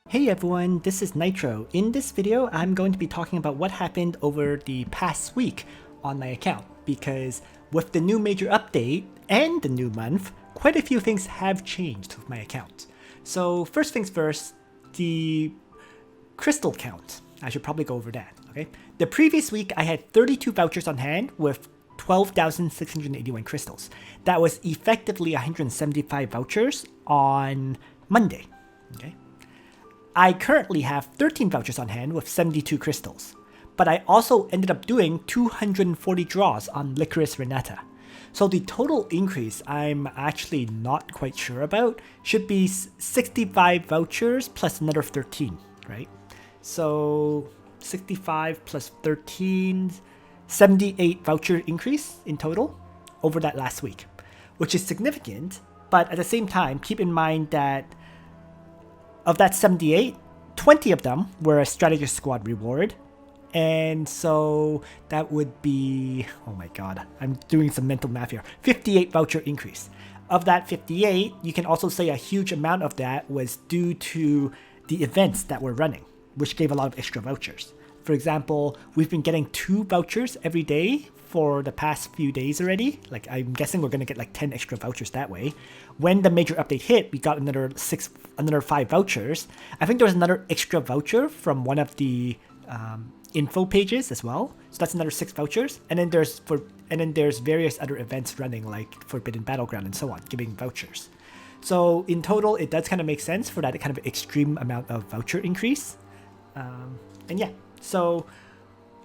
Hey everyone, this is Nitro. In this video, I'm going to be talking about what happened over the past week on my account, because with the new major update and the new month, quite a few things have changed with my account. So first things first, the crystal count. I should probably go over that, okay? The previous week, I had 32 vouchers on hand with 12,681 crystals. That was effectively 175 vouchers on Monday, okay? I currently have 13 vouchers on hand with 72 crystals, but I also ended up doing 240 draws on Licorice Renata. So the total increase I'm actually not quite sure about should be 65 vouchers plus another 13, right? So 65 plus 13, 78 voucher increase in total over that last week, which is significant, but at the same time, keep in mind that of that 78, 20 of them were a strategist squad reward. And so that would be, oh my god, I'm doing some mental math here, 58 voucher increase. Of that 58, you can also say a huge amount of that was due to the events that we're running, which gave a lot of extra vouchers. For example, we've been getting 2 vouchers every day for the past few days already. Like, I'm guessing we're gonna get like 10 extra vouchers that way. When the major update hit, we got another 5 vouchers. I think there was another extra voucher from one of the info pages as well. So that's another 6 vouchers. And then there's various other events running, like Forbidden Battleground and so on, giving vouchers. So in total, it does kind of make sense for that kind of extreme amount of voucher increase. And yeah, so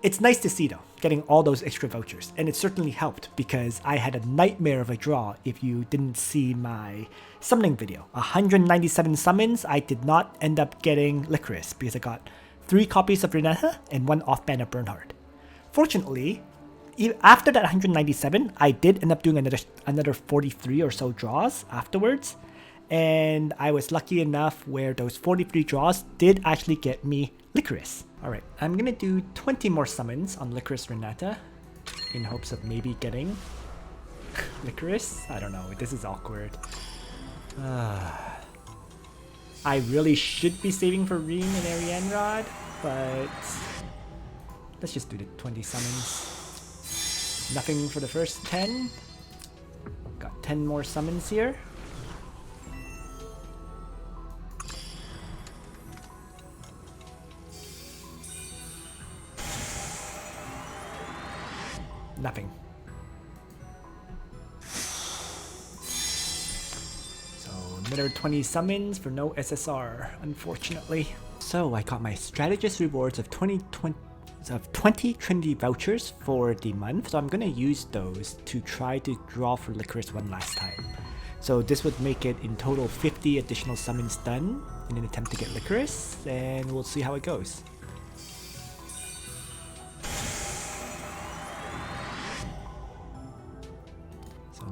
it's nice to see though, getting all those extra vouchers, and it certainly helped because I had a nightmare of a draw if you didn't see my summoning video. 197 summons, I did not end up getting Licorice because I got 3 copies of Renata and 1 off-banner Bernhard. Fortunately, after that 197, I did end up doing another 43 or so draws afterwards, and I was lucky enough where those 43 draws did actually get me Licorice. Alright, I'm gonna do 20 more summons on Licorice Renata in hopes of maybe getting Licorice. I don't know, this is awkward. I really should be saving for Reem and Ariane Rod, but let's just do the 20 summons. Nothing for the first 10. Got 10 more summons here. Nothing. So another 20 summons for no SSR, unfortunately. So I got my strategist rewards of 20 Trinity vouchers for the month. So I'm gonna use those to try to draw for Licorice one last time. So this would make it in total 50 additional summons done in an attempt to get Licorice, and we'll see how it goes.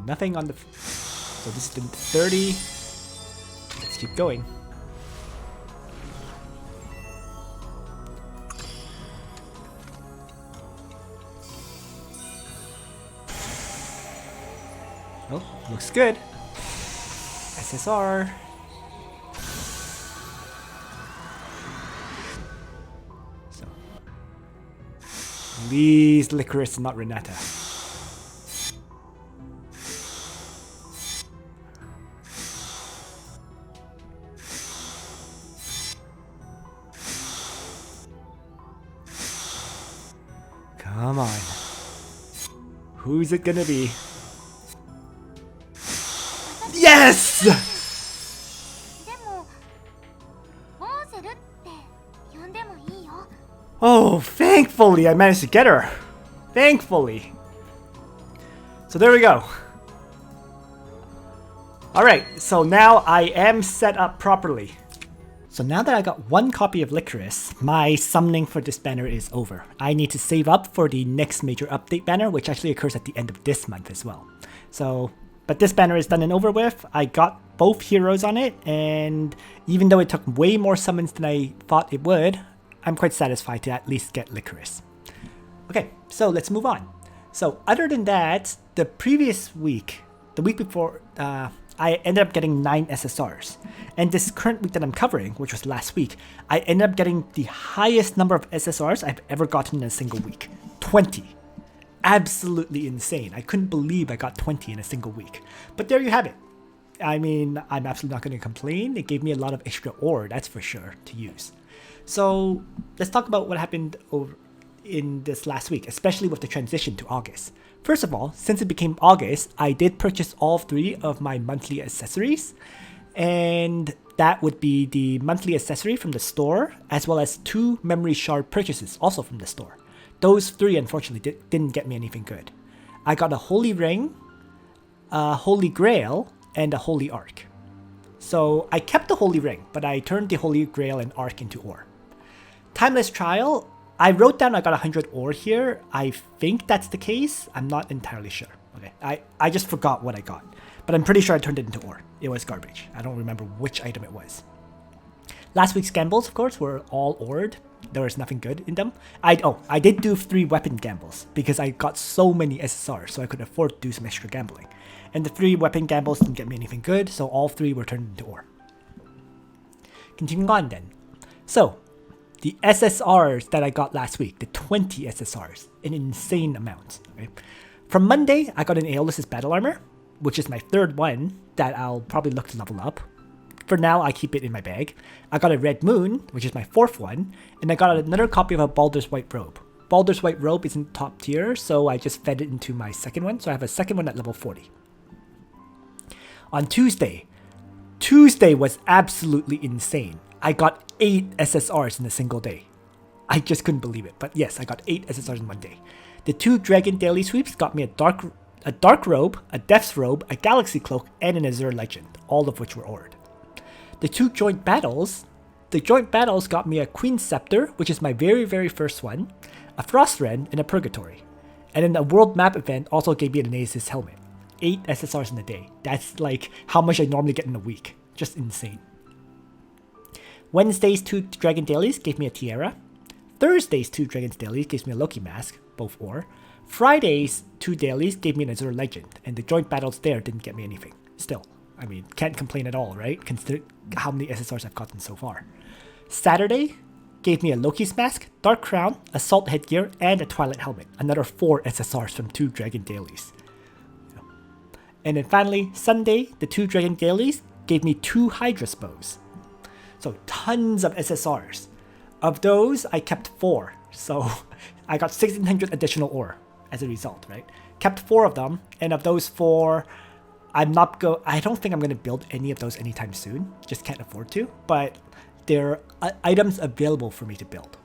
Nothing on the... So this is the 30. Let's keep going. Oh, looks good. SSR. So. Please, Licorice, not Renata. Come on. Who's it gonna be? Yes! Oh, thankfully I managed to get her. Thankfully. So there we go. Alright, so now I am set up properly. So now that I got 1 copy of Licorice, my summoning for this banner is over. I need to save up for the next major update banner, which actually occurs at the end of this month as well. So, but this banner is done and over with. I got both heroes on it, and even though it took way more summons than I thought it would, I'm quite satisfied to at least get Licorice. Okay, so let's move on. So other than that, the previous week, the week before, I ended up getting 9 SSRs. And this current week that I'm covering, which was last week, I ended up getting the highest number of SSRs I've ever gotten in a single week. 20. Absolutely insane. I couldn't believe I got 20 in a single week. But there you have it. I mean, I'm absolutely not going to complain. It gave me a lot of extra ore, that's for sure, to use. So let's talk about what happened over in this last week, especially with the transition to August. First of all, since it became August, I did purchase all 3 of my monthly accessories, and that would be the monthly accessory from the store, as well as 2 memory shard purchases also from the store. Those 3 unfortunately didn't get me anything good. I got a Holy Ring, a Holy Grail, and a Holy Arc. So I kept the Holy Ring, but I turned the Holy Grail and Arc into ore. Timeless Trial, I wrote down I got 100 ore here. I think that's the case. I'm not entirely sure. Okay, I just forgot what I got, but I'm pretty sure I turned it into ore. It was garbage. I don't remember which item it was. Last week's gambles, of course, were all ored. There was nothing good in them. I did do 3 weapon gambles because I got so many SSRs, so I could afford to do some extra gambling. And the 3 weapon gambles didn't get me anything good, so all 3 were turned into ore. Continuing on then. So, the SSRs that I got last week, the 20 SSRs, an insane amount. Okay? From Monday, I got an Aeolus's Battle Armor, which is my 3rd one that I'll probably look to level up. For now, I keep it in my bag. I got a Red Moon, which is my 4th one, and I got another copy of a Baldur's White Robe. Baldur's White Robe isn't top tier, so I just fed it into my 2nd one, so I have a 2nd one at level 40. On Tuesday was absolutely insane. I got 8 SSRs in a single day. I just couldn't believe it, but yes, I got 8 SSRs in one day. The 2 Dragon Daily Sweeps got me a Dark Robe, a Death's Robe, a Galaxy Cloak, and an Azure Legend, all of which were ored. The 2 Joint Battles got me a Queen's Scepter, which is my very, very first one, a Frost Wren, and a Purgatory. And then a World Map event also gave me an Aces Helmet. 8 SSRs in a day. That's like how much I normally get in a week. Just insane. Wednesday's 2 Dragon Dailies gave me a Tiara. Thursday's 2 Dragon's Dailies gives me a Loki Mask, both ore. Friday's 2 dailies gave me an Azure Legend, and the joint battles there didn't get me anything. Still, I mean, can't complain at all, right? Consider how many SSRs I've gotten so far. Saturday gave me a Loki's Mask, Dark Crown, Assault Headgear, and a Twilight Helmet. Another 4 SSRs from 2 Dragon Dailies. And then finally, Sunday, the 2 Dragon Dailies gave me 2 Hydra Bows. So tons of SSRs. Of those, I kept 4. So I got 1600 additional ore as a result, right? Kept 4 of them, and of those 4, I don't think I'm going to build any of those anytime soon. Just can't afford to, but they're items available for me to build.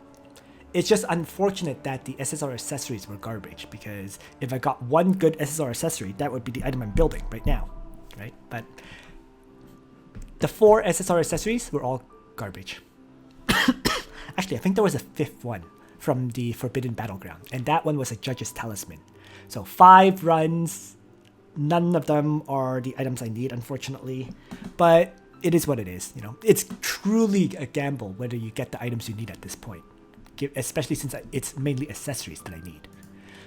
It's just unfortunate that the SSR accessories were garbage, because if I got one good SSR accessory, that would be the item I'm building right now, right? But the 4 SSR accessories were all garbage. Actually, I think there was a 5th one from the Forbidden Battleground, and that one was a Judge's Talisman. So 5 runs, none of them are the items I need, unfortunately, but it is what it is, you know. It's truly a gamble whether you get the items you need at this point, especially since it's mainly accessories that I need.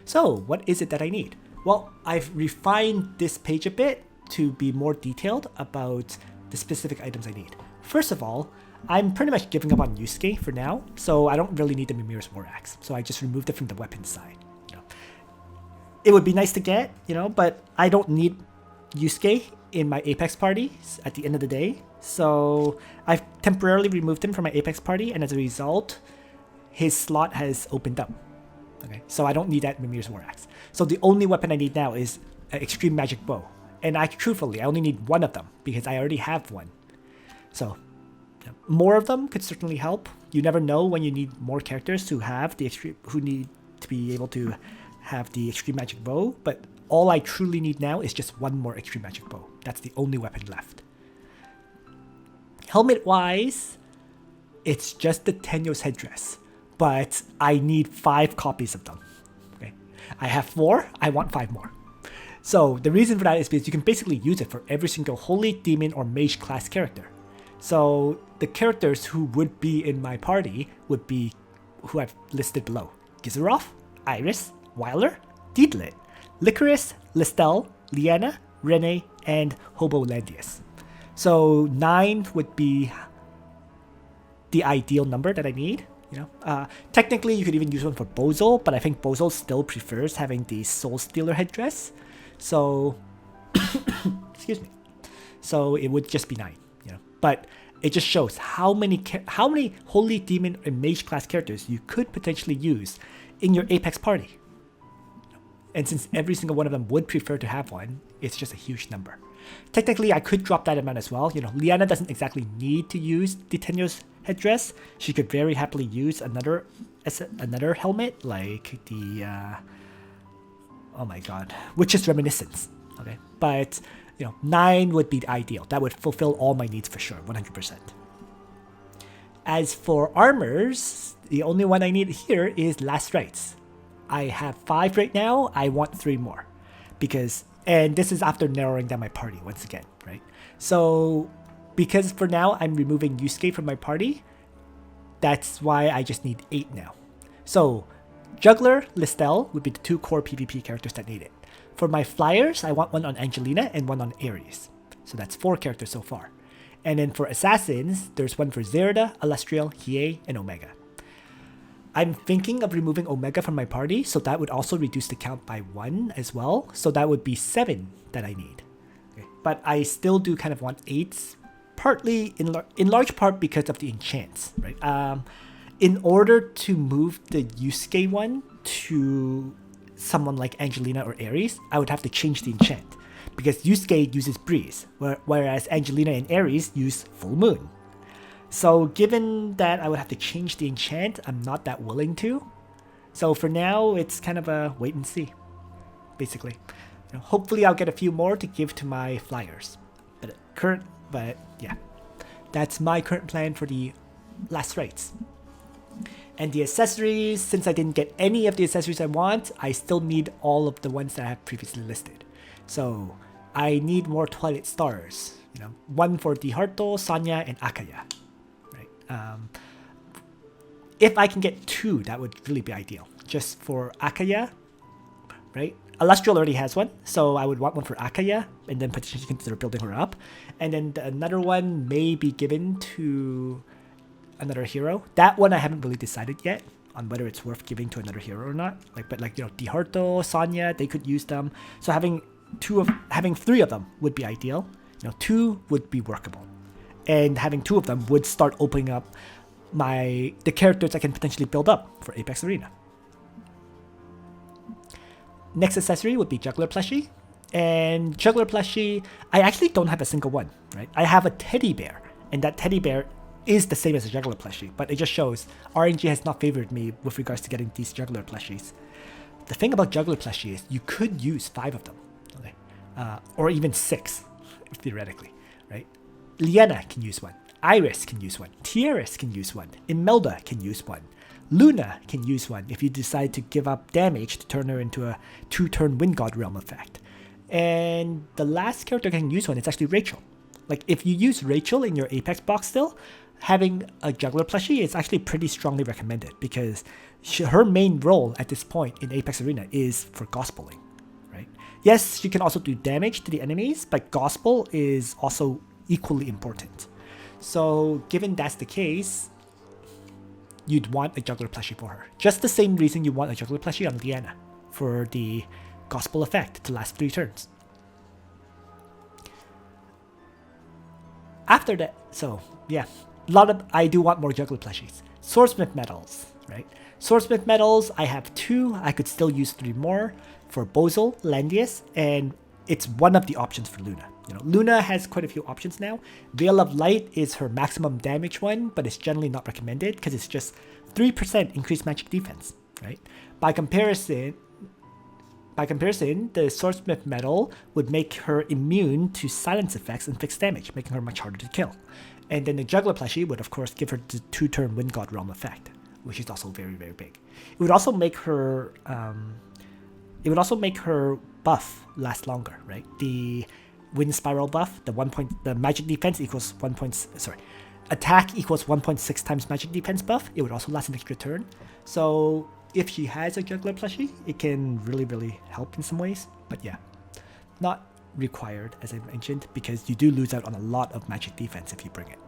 So what is it that I need? Well, I've refined this page a bit to be more detailed about the specific items I need. First of all, I'm pretty much giving up on Yusuke for now, so I don't really need the Mimir's War Axe, so I just removed it from the weapons side. You know, it would be nice to get, you know, but I don't need Yusuke in my Apex parties at the end of the day, so I've temporarily removed him from my Apex party, and as a result, his slot has opened up. Okay, so I don't need that Mimir's War Axe. So the only weapon I need now is an Extreme Magic Bow, and truthfully, I only need 1 of them because I already have 1. So more of them could certainly help. You never know when you need more characters who need to be able to have the Extreme Magic Bow, but all I truly need now is just 1 more Extreme Magic Bow. That's the only weapon left. Helmet-wise, it's just the Tenyo's headdress, but I need 5 copies of them. Okay, I have 4, I want 5 more. So the reason for that is because you can basically use it for every single Holy, Demon, or Mage class character. So the characters who would be in my party would be who I've listed below: Gizaroth, Iris, Wyler, Deedlit, Licorice, Listel, Liana, Rene, and Hobo Landius. So 9 would be the ideal number that I need. Technically you could even use one for Bozo, but I think Bozo still prefers having the Soul Stealer headdress. So, excuse me. So it would just be 9. But it just shows how many Holy Demon and Mage class characters you could potentially use in your Apex party. And since every single one of them would prefer to have one, it's just a huge number. Technically, I could drop that amount as well. Liana doesn't exactly need to use the Tenyo's headdress. She could very happily use another helmet, like the oh my god, Witch's Reminiscence. Okay, but 9 would be the ideal. That would fulfill all my needs for sure, 100%. As for armors, the only one I need here is Last Rites. I have 5 right now. I want 3 more, and this is after narrowing down my party once again, right? So because for now I'm removing Yusuke from my party, that's why I just need 8 now. So Juggler, Listel would be the 2 core PvP characters that need it. For my flyers, I want one on Angelina and one on Ares. So that's 4 characters so far. And then for assassins, there's one for Zerda, Alastriel, Hiei, and Omega. I'm thinking of removing Omega from my party, so that would also reduce the count by 1 as well. So that would be 7 that I need. Okay. But I still do kind of want 8s, partly in large part because of the enchants, right? In order to move the Yusuke one to someone like Angelina or Ares, I would have to change the enchant, because Yusuke uses Breeze, whereas Angelina and Ares use Full Moon. So given that I would have to change the enchant, I'm not that willing to. So for now, it's kind of a wait and see, basically. Hopefully I'll get a few more to give to my flyers. But yeah, that's my current plan for the Last Rites. And the accessories, since I didn't get any of the accessories I want, I still need all of the ones that I have previously listed. So I need more Twilight Stars. One for Diharto, Sanya, and Akaya. Right. If I can get 2, that would really be ideal. Just for Akaya, right? Alastriel already has one, so I would want one for Akaya, and then potentially consider building her up. And then another one may be given to another hero. That one I haven't really decided yet on whether it's worth giving to another hero or not. But Diharto, Sanya, they could use them. So having 3 of them would be ideal. 2 would be workable, and having 2 of them would start opening up the characters I can potentially build up for Apex Arena. Next accessory would be Juggler Plushie, and Juggler Plushie, I actually don't have a single one. Right, I have a teddy bear, and that teddy bear is the same as a Juggler Plushie, but it just shows RNG has not favored me with regards to getting these Juggler Plushies. The thing about Juggler Plushie is you could use 5 of them, okay? Or even 6, theoretically, right? Liana can use one, Iris can use one, Tiaris can use one, Imelda can use one, Luna can use one if you decide to give up damage to turn her into a 2-turn Wind God Realm effect. And the last character can use one is actually Rachel. Like, if you use Rachel in your Apex box still, having a Juggler Plushie is actually pretty strongly recommended, because her main role at this point in Apex Arena is for gospeling, right? Yes, she can also do damage to the enemies, but gospel is also equally important. So given that's the case, you'd want a Juggler Plushie for her. Just the same reason you want a Juggler Plushie on Liana, for the gospel effect to last 3 turns. After that, so yeah, I do want more Juggler Plushies. Swordsmith medals, right? Swordsmith medals, I have 2. I could still use 3 more for Bozo, Landius, and it's one of the options for Luna. Luna has quite a few options now. Veil of Light is her maximum damage one, but it's generally not recommended because it's just 3% increased magic defense, right? By comparison, the Swordsmith medal would make her immune to silence effects and fixed damage, making her much harder to kill. And then the Juggler Plushie would of course give her the 2-turn Wind God Realm effect, which is also very, very big. It would also make her buff last longer, right? The Wind Spiral buff, the magic defense equals attack equals 1.6 times magic defense buff. It would also last an extra turn. So if she has a Juggler Plushie, it can really, really help in some ways. But yeah, not required, as I mentioned, because you do lose out on a lot of magic defense if you bring it.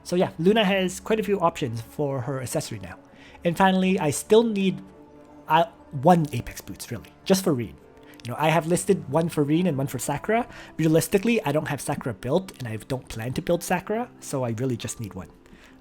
So yeah, Luna has quite a few options for her accessory now. And finally, I still need one Apex Boots, really, just for Reen. You know, I have listed one for Reen and one for Sakura. Realistically, I don't have Sakura built, and I don't plan to build Sakura, so I really just need one.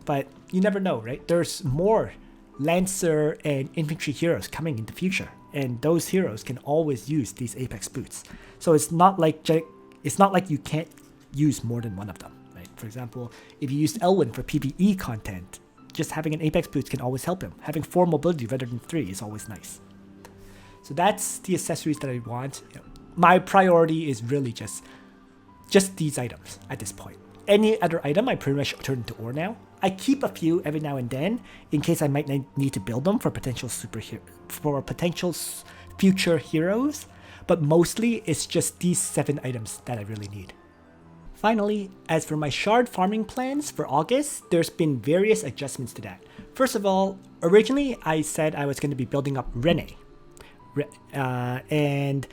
But you never know, right? There's more Lancer and Infantry heroes coming in the future, and those heroes can always use these Apex Boots. So it's not like you can't use more than one of them. For example, if you used Elwyn for PvE content, just having an Apex Boots can always help him. Having 4 mobility rather than 3 is always nice. So that's the accessories that I want. You know, my priority is really just these items at this point. Any other item I pretty much turn into ore now. I keep a few every now and then in case I might need to build them for potential future heroes, but mostly it's just these 7 items that I really need. Finally, as for my shard farming plans for August, there's been various adjustments to that. First of all, originally I said I was going to be building up Rene. And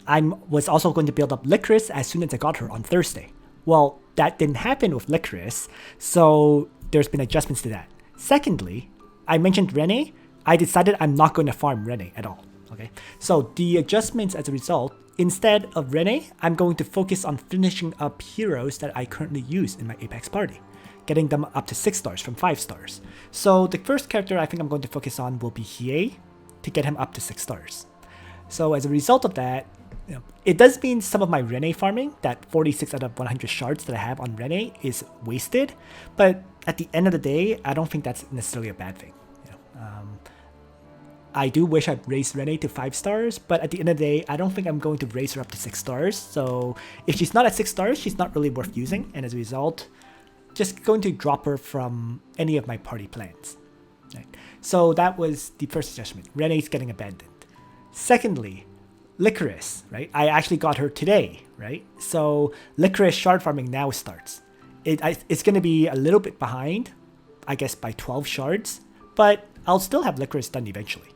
I was also going to build up Licorice as soon as I got her on Thursday. Well, that didn't happen with Licorice, so there's been adjustments to that. Secondly, I mentioned Rene. I decided I'm not going to farm Rene at all. Okay, so the adjustments as a result, instead of Rene, I'm going to focus on finishing up heroes that I currently use in my Apex party, getting them up to 6 stars from 5 stars. So the first character I think I'm going to focus on will be Hiei to get him up to 6 stars. So as a result of that, you know, it does mean some of my Rene farming, that 46 out of 100 shards that I have on Rene, is wasted, but at the end of the day, I don't think that's necessarily a bad thing. I do wish I'd raised Rene to 5 stars, but at the end of the day, I don't think I'm going to raise her up to 6 stars. So if she's not at 6 stars, she's not really worth using. And as a result, just going to drop her from any of my party plans. Right? So that was the first adjustment. Rene's getting abandoned. Secondly, Licorice, right? I actually got her today, right? So Licorice shard farming now starts. It's going to be a little bit behind, I guess by 12 shards, but I'll still have Licorice done eventually.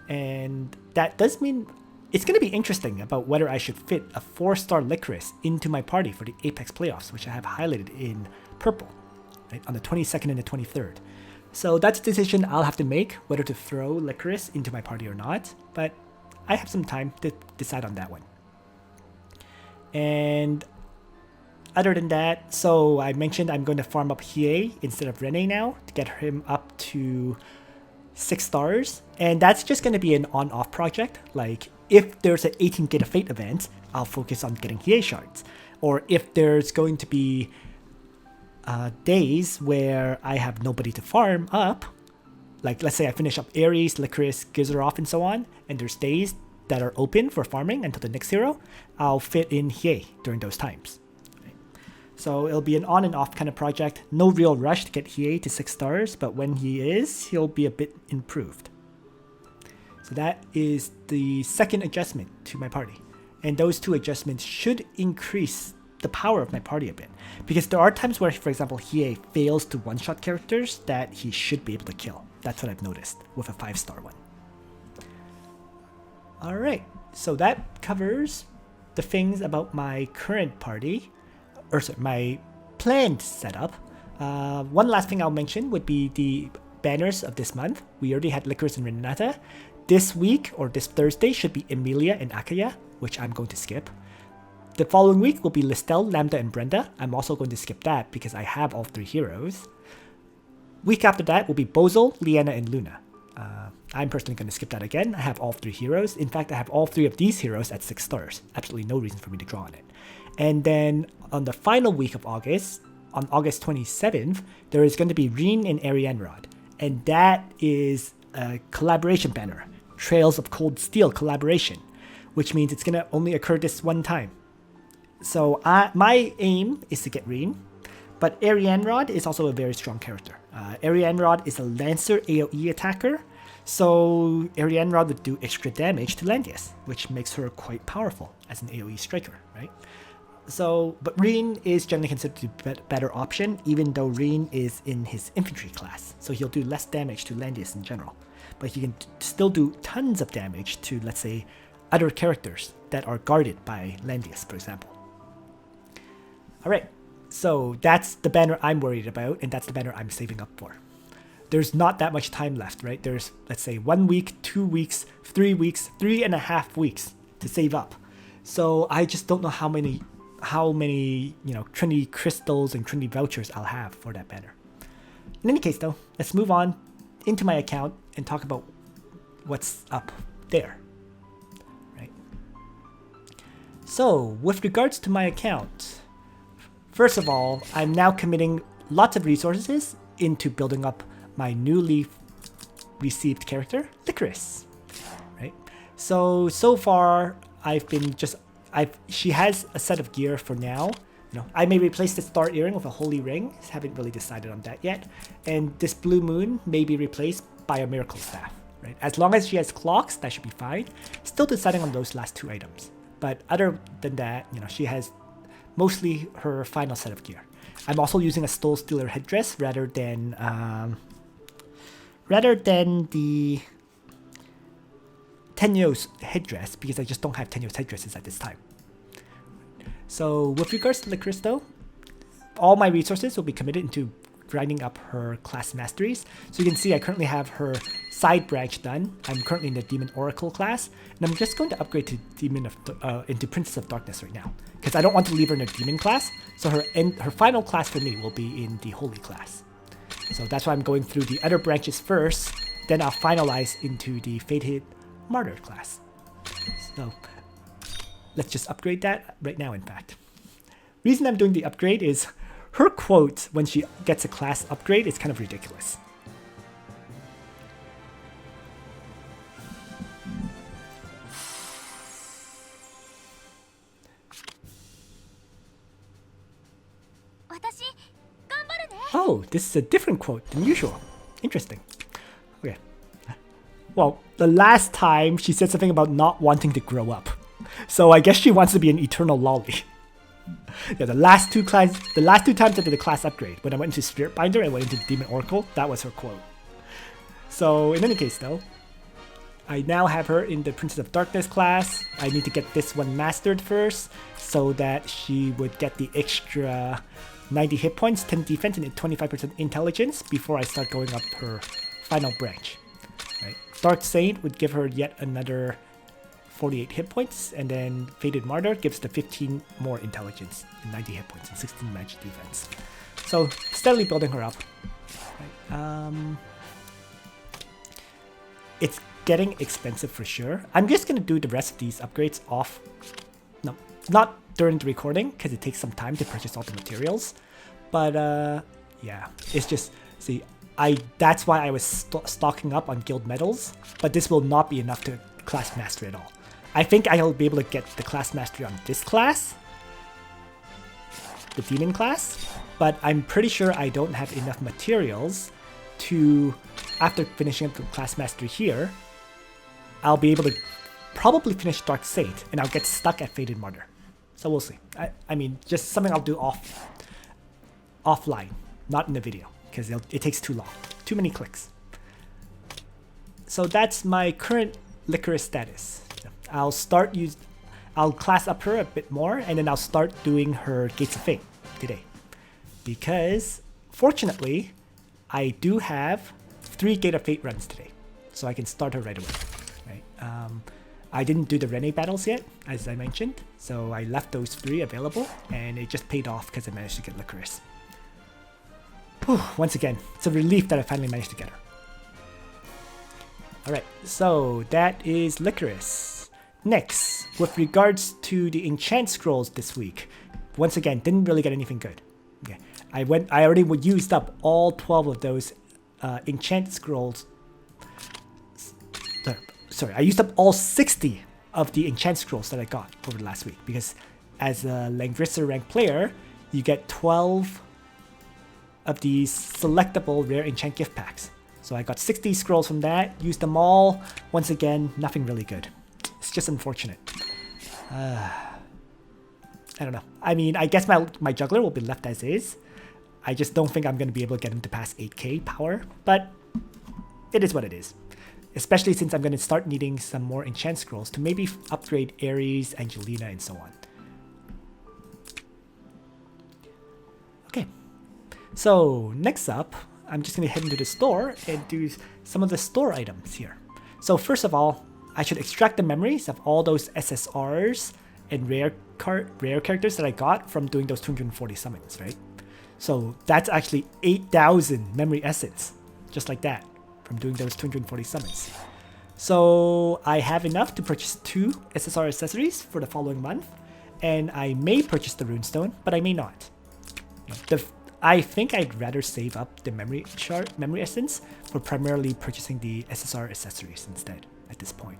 And that does mean it's going to be interesting about whether I should fit a 4-star Licorice into my party for the Apex playoffs, which I have highlighted in purple, right, on the 22nd and the 23rd. So that's a decision I'll have to make, whether to throw Licorice into my party or not, but I have some time to decide on that one. And other than that, so I mentioned I'm going to farm up Hiei instead of Rene now to get him up to 6 stars, and that's just going to be an on-off project. Like, if there's an 18 Gate of Fate event, I'll focus on getting Hiei shards. Or if there's going to be days where I have nobody to farm up, like let's say I finish up Ares, Licorice, Gizaroff, and so on, and there's days that are open for farming until the next hero, I'll fit in Hiei during those times. So it'll be an on and off kind of project. No real rush to get Hiei to 6 stars, but when he is, he'll be a bit improved. So that is the second adjustment to my party. And those 2 adjustments should increase the power of my party a bit. Because there are times where, for example, Hiei fails to one-shot characters that he should be able to kill. That's what I've noticed with a 5-star one. Alright, so that covers the things about my current party. Or sorry, my planned setup. One last thing I'll mention would be the banners of this month. We already had Licorice and Renata. This week, or this Thursday, should be Emilia and Akaya, which I'm going to skip. The following week will be Listel, Lambda, and Brenda. I'm also going to skip that because I have all 3 heroes. Week after that will be Bozel, Liana, and Luna. I'm personally going to skip that again. I have all 3 heroes. In fact, I have all 3 of these heroes at 6 stars. Absolutely no reason for me to draw on it. And then on the final week of August, on August 27th, there is going to be Reen and Arianrod. And that is a collaboration banner. Trails of Cold Steel collaboration. Which means it's going to only occur this one time. So my aim is to get Reen. But Arianrod is also a very strong character. Arianrod is a Lancer AoE attacker. So Arianrod would do extra damage to Landius, which makes her quite powerful as an AoE striker, right? So, but Reen is generally considered a better option, even though Reen is in his infantry class. So he'll do less damage to Landius in general. But he can still do tons of damage to, let's say, other characters that are guarded by Landius, for example. Alright, so that's the banner I'm worried about, and that's the banner I'm saving up for. There's not that much time left, right? There's, let's say, 1 week, 2 weeks, 3 weeks, 3.5 weeks to save up. So I just don't know how many, Trinity crystals and Trinity vouchers I'll have for that banner. In any case, though, let's move on into my account and talk about what's up there, right? So with regards to my account, first of all, I'm now committing lots of resources into building up my newly received character, Licorice, right? So far, she has a set of gear for now. I may replace the star earring with a holy ring. Haven't really decided on that yet. And this blue moon may be replaced by a miracle staff, right? As long as she has clocks, that should be fine. Still deciding on those last 2 items. But other than that, she has mostly her final set of gear. I'm also using a Stole Stealer headdress rather than the Tenyo's headdress, because I just don't have Tenyo's headdresses at this time. So with regards to Licorice though, all my resources will be committed into grinding up her class masteries. So you can see I currently have her side branch done. I'm currently in the Demon Oracle class, and I'm just going to upgrade to into Princess of Darkness right now, because I don't want to leave her in the Demon class. So her final class for me will be in the Holy class. So that's why I'm going through the other branches first, then I'll finalize into the Fated Martyr class. So let's just upgrade that right now, in fact. Reason I'm doing the upgrade is her quote when she gets a class upgrade is kind of ridiculous. Oh, this is a different quote than usual. Interesting. Okay. Well, the last time she said something about not wanting to grow up. So I guess she wants to be an eternal lolly. Yeah, the last two times I did the class upgrade, when I went into Spirit Binder and went into Demon Oracle, that was her quote. So in any case though, I now have her in the Princess of Darkness class. I need to get this one mastered first, so that she would get the extra 90 hit points, 10 defense, and 25% intelligence before I start going up her final branch. Right? Dark Saint would give her yet another 48 hit points, and then Fated Martyr gives the 15 more intelligence and 90 hit points and 16 magic defense. So steadily building her up. Right. It's getting expensive for sure. I'm just gonna do the rest of these upgrades off. No, not during the recording, because it takes some time to purchase all the materials. But yeah, it's just, see, that's why I was stocking up on guild medals, but this will not be enough to class master at all. I think I'll be able to get the class mastery on this class, the demon class, but I'm pretty sure I don't have enough materials to, after finishing up the class mastery here, I'll be able to probably finish Dark Saint, and I'll get stuck at Fated Martyr. So we'll see. I mean, just something I'll do offline, not in the video, because it takes too long. Too many clicks. So that's my current Licorice status. I'll class up her a bit more, and then I'll start doing her Gates of Fate today. Because, fortunately, I do have 3 Gate of Fate runs today. So I can start her right away. Right? I didn't do the Rene battles yet, as I mentioned, so I left those 3 available, and it just paid off because I managed to get Licorice. Whew, once again, it's a relief that I finally managed to get her. Alright, so that is Licorice. Next, with regards to the enchant scrolls this week, once again, didn't really get anything good. Okay, I already used up all 12 of those enchant scrolls. Sorry, I used up all 60 of the enchant scrolls that I got over the last week, because as a Langrisser ranked player, you get 12 of these selectable rare enchant gift packs. So I got 60 scrolls from that, used them all. Once again, nothing really good. It's just unfortunate. I don't know. I mean, I guess my juggler will be left as is. I just don't think I'm going to be able to get him to pass 8k power, but it is what it is. especially since I'm going to start needing some more enchant scrolls to maybe upgrade Ares, Angelina, and so on. Okay, so next up, I'm just going to head into the store and do some of the store items here. So first of all, I should extract the memories of all those SSRs and rare characters that I got from doing those 240 summons, right? So that's actually 8,000 memory essence, just like that, from doing those 240 summons. So I have enough to purchase 2 SSR accessories for the following month, and I may purchase the runestone, but I may not. I think I'd rather save up the memory essence for primarily purchasing the SSR accessories instead at this point.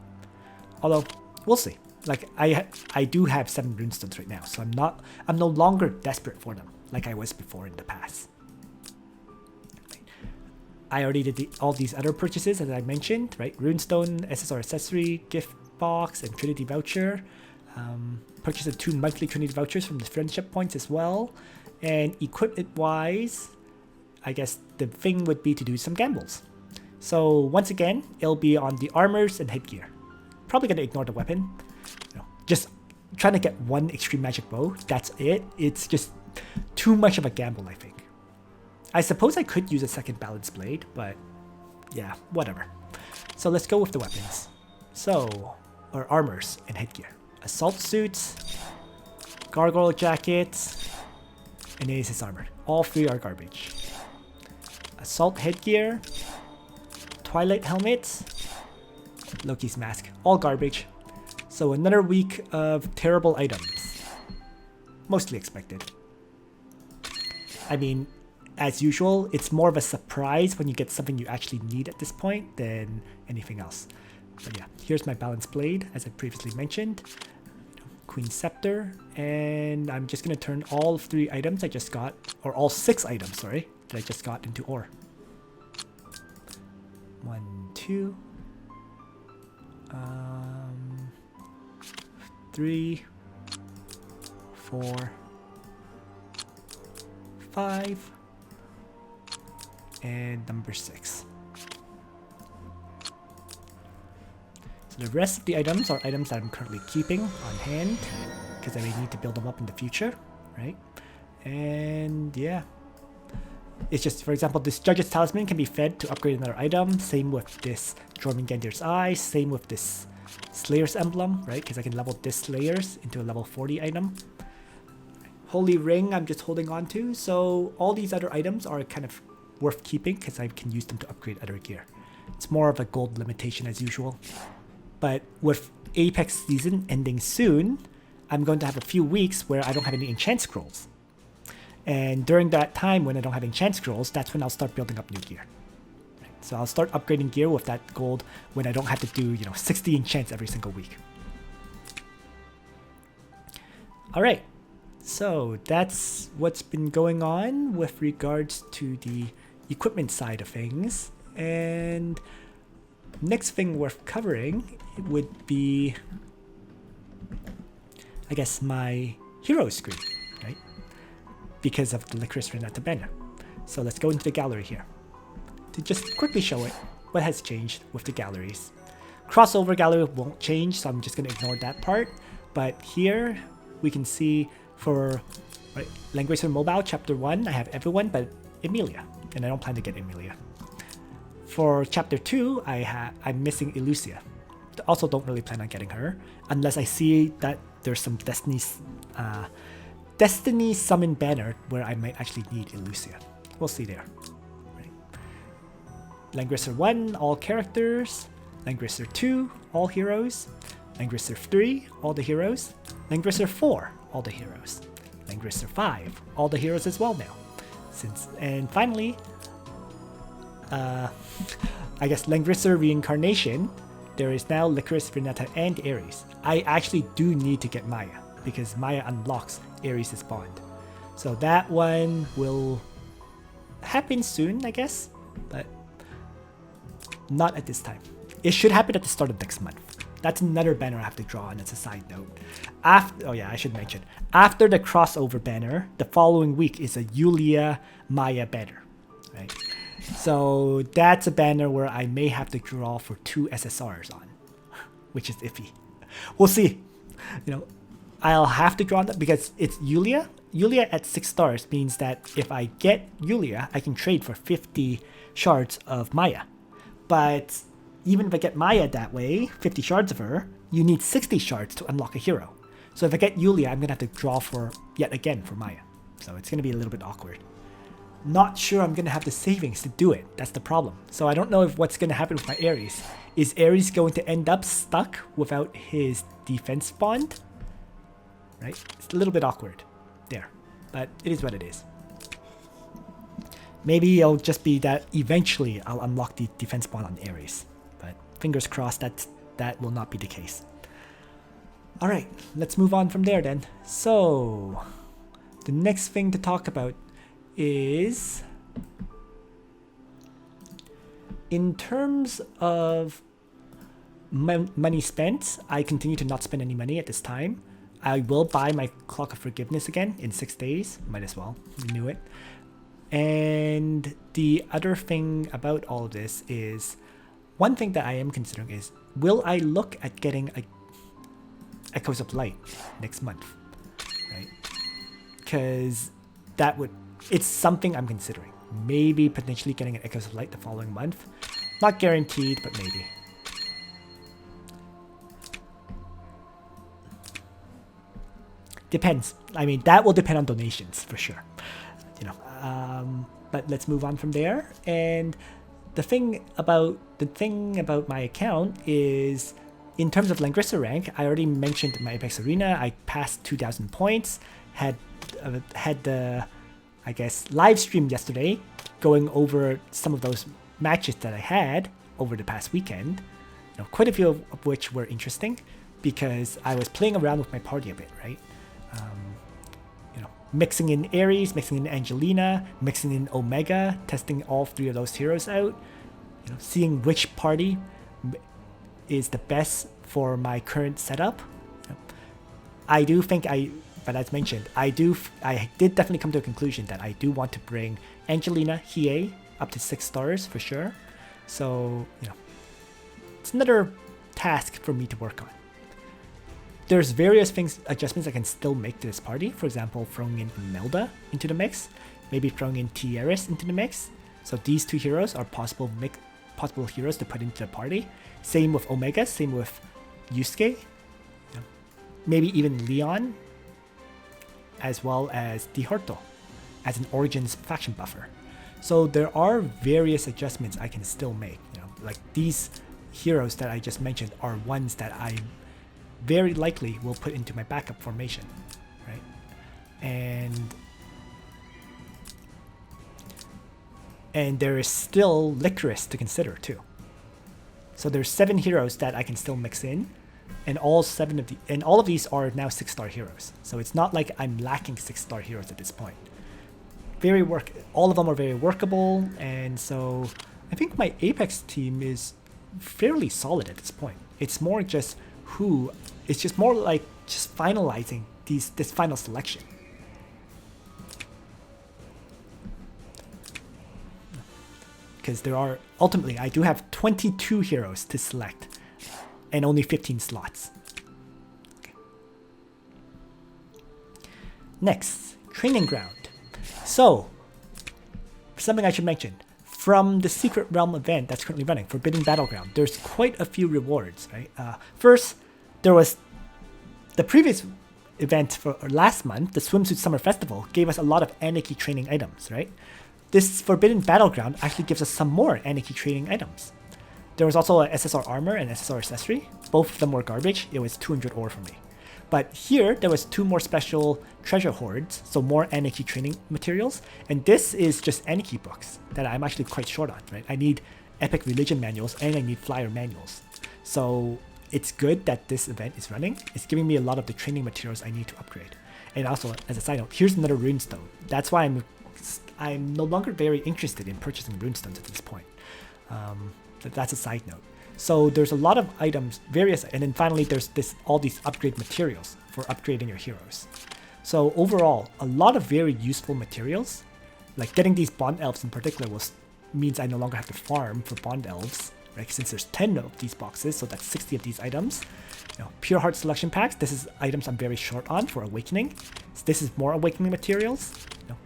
Although we'll see. Like I do have 7 runestones right now, so I'm no longer desperate for them like I was before in the past. I already did all these other purchases as I mentioned, right? Runestone, SSR accessory, gift box, and Trinity voucher. Purchased the 2 monthly Trinity vouchers from the friendship points as well. And equipment-wise, I guess the thing would be to do some gambles. So once again, it'll be on the armors and headgear. Probably gonna ignore the weapon. Just trying to get 1 extreme magic bow. That's it. It's just too much of a gamble, I think. I suppose I could use a second balance blade, but yeah, whatever. So let's go with the weapons. So, or armors and headgear. Assault suits, gargoyle jackets, and Aces armor. All 3 are garbage. Assault headgear, Twilight helmet, Loki's mask. All garbage. So another week of terrible items. Mostly expected. I mean, as usual, it's more of a surprise when you get something you actually need at this point than anything else. But yeah, here's my balance blade, as I previously mentioned. Queen Scepter, and I'm just going to turn all 3 items I just got, or all 6 items, sorry, that I just got into ore. 1, 2, 3, 4, 5, and number 6. So the rest of the items are items that I'm currently keeping on hand because I may need to build them up in the future, right? And yeah, it's just, for example, this Judge's Talisman can be fed to upgrade another item. Same with this Jormungandr's Eye. Same with this Slayer's Emblem, right? Because I can level this Slayer's into a level 40 item. Holy Ring I'm just holding on to. So all these other items are kind of worth keeping because I can use them to upgrade other gear. It's more of a gold limitation as usual. But with Apex season ending soon, I'm going to have a few weeks where I don't have any enchant scrolls. And during that time when I don't have enchant scrolls, that's when I'll start building up new gear. So I'll start upgrading gear with that gold when I don't have to do, 60 enchants every single week. Alright, so that's what's been going on with regards to the equipment side of things. And next thing worth covering would be, I guess, my hero screen, right? Because of the Licorice Renata banner. So let's go into the gallery here to just quickly show it what has changed with the galleries. Crossover gallery won't change, so I'm just going to ignore that part. But here we can see for Languager Mobile Chapter 1, I have everyone but Emilia, and I don't plan to get Emilia. For Chapter 2, I'm missing Elucia. Also don't really plan on getting her, unless I see that there's some Destiny Summon banner where I might actually need Elucia. We'll see there. Right. Langrisser 1, all characters. Langrisser 2, all heroes. Langrisser 3, all the heroes. Langrisser 4, all the heroes. Langrisser 5, all the heroes as well now. And finally, I guess Langrisser Reincarnation, there is now Licorice, Renata, and Ares. I actually do need to get Maya, because Maya unlocks Ares' bond. So that one will happen soon, I guess, but not at this time. It should happen at the start of next month. That's another banner I have to draw on as a side note. Oh yeah, I should mention. After the crossover banner, the following week is a Yulia Maya banner, right? So that's a banner where I may have to draw for 2 SSRs on, which is iffy. We'll see. You know, I'll have to draw on that because it's Yulia. Yulia at 6 stars means that if I get Yulia, I can trade for 50 shards of Maya. But even if I get Maya that way, 50 shards of her, you need 60 shards to unlock a hero. So if I get Yulia, I'm going to have to draw for, yet again, for Maya. So it's going to be a little bit awkward. Not sure I'm going to have the savings to do it. That's the problem. So I don't know if what's going to happen with my Ares. Is Ares going to end up stuck without his defense bond? Right? It's a little bit awkward there, but it is what it is. Maybe it'll just be that eventually I'll unlock the defense bond on Ares, but fingers crossed that will not be the case. All right, let's move on from there then. So the next thing to talk about is in terms of money spent. I continue to not spend any money at this time. I will buy my Clock of Forgiveness again in 6 days. Might as well renew it. And the other thing about all of this is, one thing that I am considering is, will I look at getting a Echoes of Light next month, right? Because that would, it's something I'm considering. Maybe potentially getting an Echoes of Light the following month. Not guaranteed, but maybe. Depends. I mean, that will depend on donations for sure. You know, but let's move on from there. And the thing about my account is, in terms of Langrissa rank, I already mentioned my Apex Arena. I passed 2,000 points. Had the, I guess, live stream yesterday, going over some of those matches that I had over the past weekend. You know, quite a few of which were interesting because I was playing around with my party a bit, right? You know, mixing in Ares, mixing in Angelina, mixing in Omega, testing all 3 of those heroes out. You know, seeing which party is the best for my current setup. I do think but as mentioned, I did definitely come to a conclusion that I do want to bring Angelina, Hiei up to 6 stars for sure. So, you know, it's another task for me to work on. There's various adjustments I can still make to this party. For example, throwing in Imelda into the mix, maybe throwing in Tieris into the mix. So these 2 heroes are possible heroes to put into the party. Same with Omega, same with Yusuke, you know, maybe even Leon, as well as Dihorto as an Origins faction buffer. So there are various adjustments I can still make. You know, like these heroes that I just mentioned are ones that I very likely will put into my backup formation, right? And there is still Licorice to consider too. So there's 7 heroes that I can still mix in, and all of these are now 6-star heroes. So it's not like I'm lacking 6-star heroes at this point. All of them are very workable, and so I think my Apex team is fairly solid at this point. It's more just it's just more like just finalizing this final selection. Because ultimately, I do have 22 heroes to select and only 15 slots. Okay. Next, Training Ground. So, something I should mention. From the Secret Realm event that's currently running, Forbidden Battleground, there's quite a few rewards, right? First, there was the previous event for last month, the Swimsuit Summer Festival, gave us a lot of Anarchy training items, right? This Forbidden Battleground actually gives us some more Anarchy training items. There was also a SSR armor and SSR accessory. Both of them were garbage. It was 200 ore for me. But here, there was 2 more special treasure hoards, so more Anarchy training materials. And this is just Anarchy books that I'm actually quite short on, right? I need Epic Religion manuals and I need Flyer manuals. So it's good that this event is running. It's giving me a lot of the training materials I need to upgrade. And also, as a side note, here's another runestone. That's why I'm no longer very interested in purchasing runestones at this point. That's a side note. So there's a lot of items, and then finally there's all these upgrade materials for upgrading your heroes. So overall, a lot of very useful materials, like getting these Bond Elves in particular means I no longer have to farm for Bond Elves, right? Since there's 10 of these boxes, so that's 60 of these items. Pure Heart Selection Packs, this is items I'm very short on for Awakening. So this is more Awakening materials.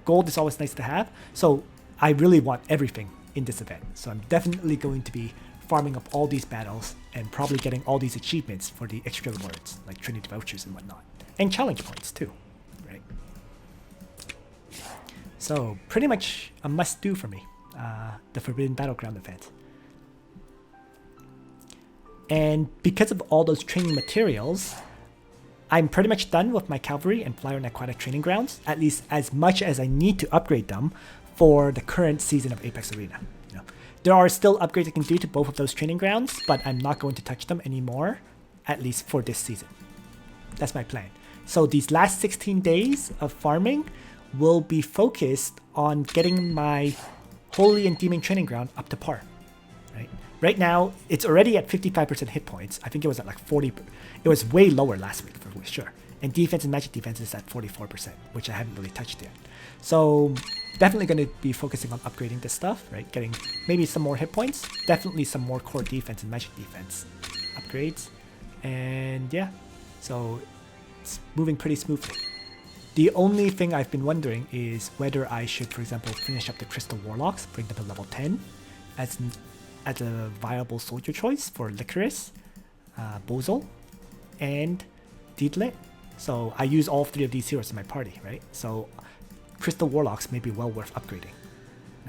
Gold is always nice to have. So I really want everything in this event. So I'm definitely going to be farming up all these battles and probably getting all these achievements for the extra rewards, like Trinity Vouchers and whatnot. And challenge points too, right? So pretty much a must-do for me, the Forbidden Battleground event. And because of all those training materials, I'm pretty much done with my Cavalry and Flyer and Aquatic training grounds, at least as much as I need to upgrade them for the current season of Apex Arena. There are still upgrades I can do to both of those training grounds, but I'm not going to touch them anymore, at least for this season. That's my plan. So these last 16 days of farming will be focused on getting my Holy and Demon training ground up to par, right? Right now, it's already at 55% hit points. I think it was at like 40. It was way lower last week for sure. And defense and magic defense is at 44%, which I haven't really touched yet. So definitely going to be focusing on upgrading this stuff, right? Getting maybe some more hit points, definitely some more core defense and magic defense upgrades. And yeah, so it's moving pretty smoothly. The only thing I've been wondering is whether I should, for example, finish up the Crystal Warlocks, bring them to level 10 as a viable soldier choice for Licorice, Bozel, and Deedlit. So I use all three of these heroes in my party, right? So Crystal Warlocks may be well worth upgrading.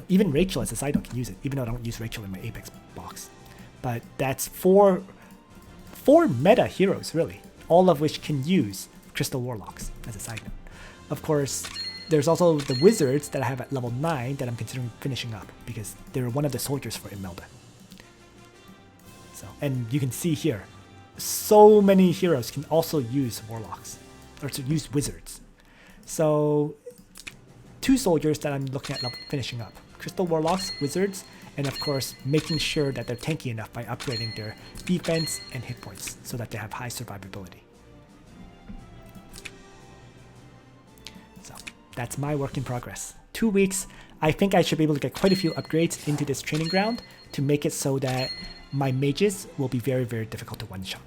Even Rachel as a side note can use it, even though I don't use Rachel in my Apex box. But that's four meta heroes, really, all of which can use Crystal Warlocks as a side note. Of course, there's also the Wizards that I have at level 9 that I'm considering finishing up because they're one of the soldiers for Imelda. So, and you can see here, so many heroes can also use Warlocks, or to use Wizards. So, 2 soldiers that I'm looking at finishing up. Crystal Warlocks, Wizards, and of course, making sure that they're tanky enough by upgrading their defense and hit points so that they have high survivability. So, that's my work in progress. 2 weeks, I think I should be able to get quite a few upgrades into this training ground to make it so that my mages will be very, very difficult to one-shot.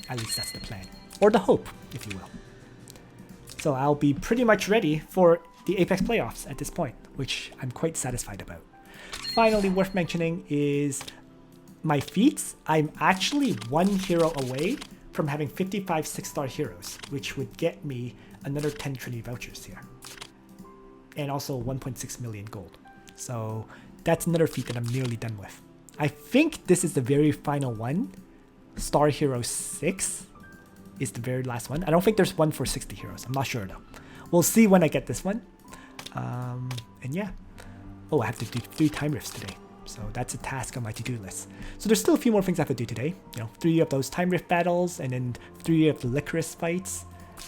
At least that's the plan. Or the hope, if you will. So I'll be pretty much ready for the Apex playoffs at this point, which I'm quite satisfied about. Finally, worth mentioning is my feats. I'm actually 1 hero away from having 55 6-star heroes, which would get me another 10 Trinity vouchers here. And also 1.6 million gold. So that's another feat that I'm nearly done with. I think this is the very final one. Star Hero 6 is the very last one. I don't think there's one for 60 heroes. I'm not sure though. We'll see when I get this one. And yeah. Oh, I have to do 3 time rifts today. So that's a task on my to-do list. So there's still a few more things I have to do today. 3 of those time rift battles and then 3 of the Licorice fights.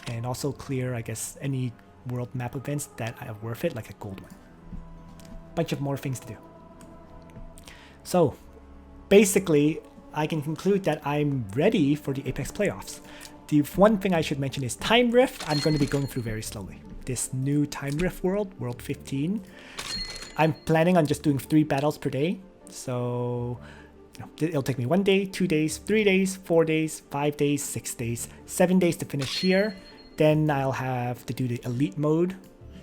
And also clear, I guess, any world map events that are worth it, like a gold one. Bunch of more things to do. So, basically, I can conclude that I'm ready for the Apex playoffs. The one thing I should mention is Time Rift. I'm going to be going through very slowly. This new Time Rift world, World 15. I'm planning on just doing 3 battles per day. So, it'll take me 1 day, 2 days, 3 days, 4 days, 5 days, 6 days, 7 days to finish here. Then I'll have to do the Elite mode,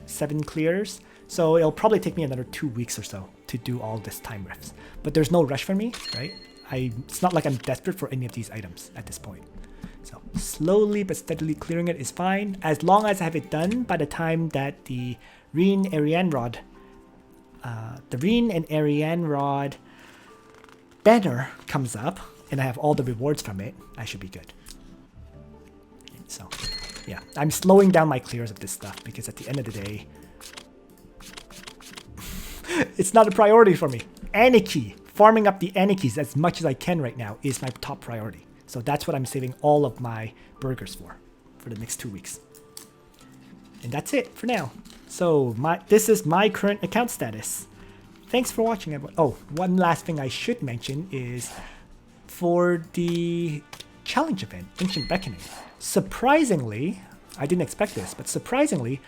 7 clears. So it'll probably take me another 2 weeks or so to do all this time rifts. But there's no rush for me, right? It's not like I'm desperate for any of these items at this point. So slowly but steadily clearing it is fine, as long as I have it done by the time that the Reen and Ariane Rod banner comes up, and I have all the rewards from it. I should be good. So yeah, I'm slowing down my clears of this stuff because at the end of the day, it's not a priority for me. Anarchy, farming up the Anarchies as much as I can right now is my top priority. So that's what I'm saving all of my burgers for the next 2 weeks. And that's it for now. So this is my current account status. Thanks for watching, everyone. Oh, one last thing I should mention is for the challenge event, Ancient Beckoning. Surprisingly, I didn't expect this, but surprisingly,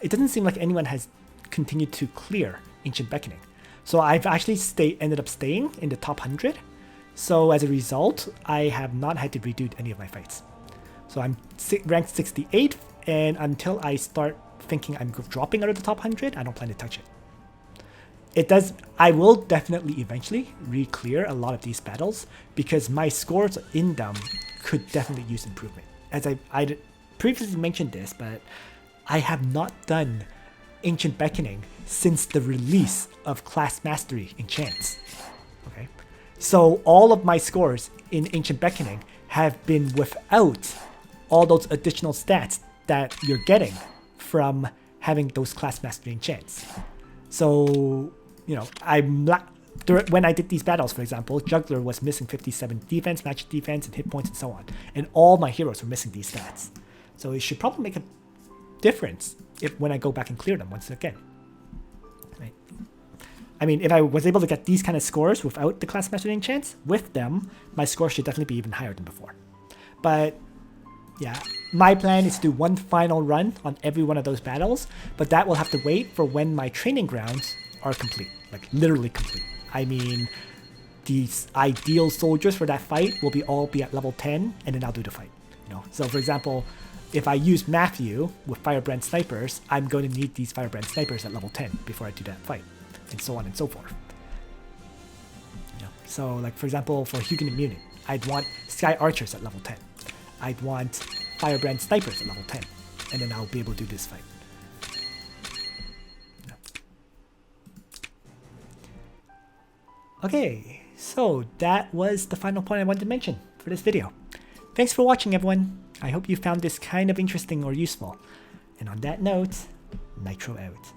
it doesn't seem like anyone has continued to clear Ancient Beckoning. So I've actually ended up staying in the top 100. So as a result, I have not had to redo any of my fights. So I'm ranked 68th, and until I start thinking I'm dropping out of the top 100, I don't plan to touch it. I will definitely eventually re-clear a lot of these battles because my scores in them could definitely use improvement. As I previously mentioned this, but I have not done Ancient Beckoning since the release of Class Mastery Enchants. Okay, so all of my scores in Ancient Beckoning have been without all those additional stats that you're getting from having those Class Mastery Enchants. So, you know, when I did these battles, for example, Juggler was missing 57 defense, magic defense, and hit points, and so on. And all my heroes were missing these stats. So it should probably make a difference when I go back and clear them once again. Right? I mean, if I was able to get these kind of scores without the Class Mastery Enchants, with them, my score should definitely be even higher than before. But yeah, my plan is to do one final run on every one of those battles, but that will have to wait for when my training grounds are complete, like literally complete. I mean, these ideal soldiers for that fight will all be at level 10, and then I'll do the fight. You know, so for example, if I use Matthew with Firebrand Snipers, I'm going to need these Firebrand Snipers at level 10 before I do that fight, and so on and so forth. You know, so like for example, for Hugin and Munich, I'd want Sky Archers at level 10. I'd want Firebrand Snipers at level 10, and then I'll be able to do this fight. Yeah. Okay, so that was the final point I wanted to mention for this video. Thanks for watching, everyone. I hope you found this kind of interesting or useful. And on that note, Nitro out.